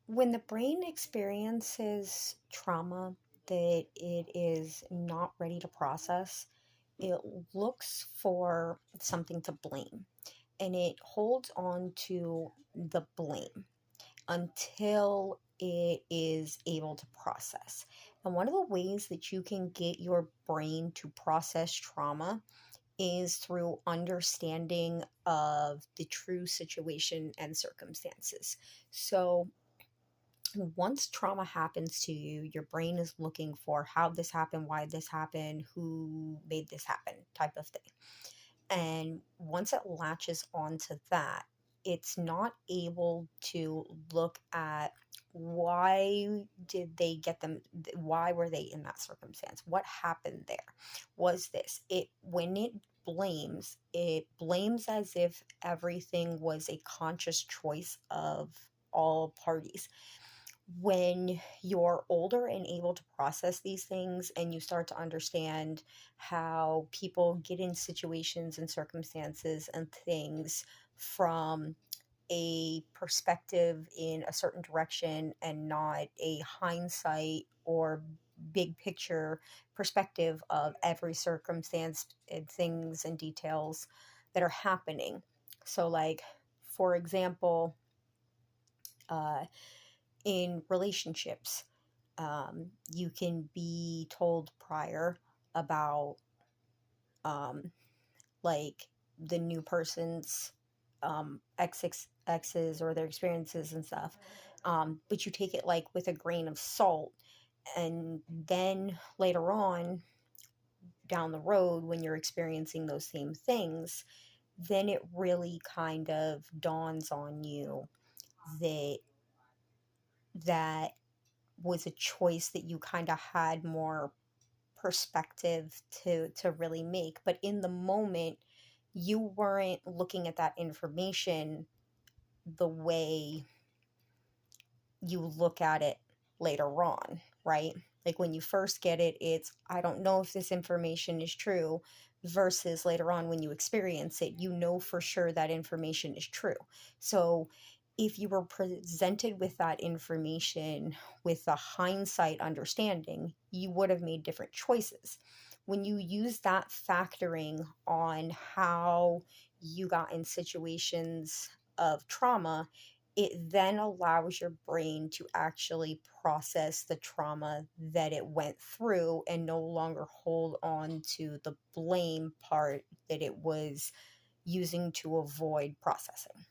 When the brain experiences trauma that it is not ready to process, it looks for something to blame and it holds on to the blame until it is able to process. And one of the ways that you can get your brain to process trauma is through understanding of the true situation and circumstances. So, once trauma happens to you, your brain is looking for how this happened, why this happened, who made this happen, type of thing. And once it latches onto that, it's not able to look at why did they get them, why were they in that circumstance? What happened there? Was this it? When it blames as if everything was a conscious choice of all parties. When you're older and able to process these things and you start to understand how people get in situations and circumstances and things from a perspective in a certain direction and not a hindsight or big picture perspective of every circumstance and things and details that are happening. So, like, for example, uh, in relationships, you can be told prior about um, like the new person's exes or their experiences and stuff. But you take it like with a grain of salt. And then later on down the road, when you're experiencing those same things, then it really kind of dawns on you that that was a choice that you kind of had more perspective to really make, but in the moment you weren't looking at that information the way you look at it later on, right? Like when you first get it, it's, I don't know if this information is true, versus later on when you experience it, you know for sure that information is true. So if you were presented with that information with a hindsight understanding, you would have made different choices. When you use that factoring on how you got in situations of trauma, it then allows your brain to actually process the trauma that it went through and no longer hold on to the blame part that it was using to avoid processing.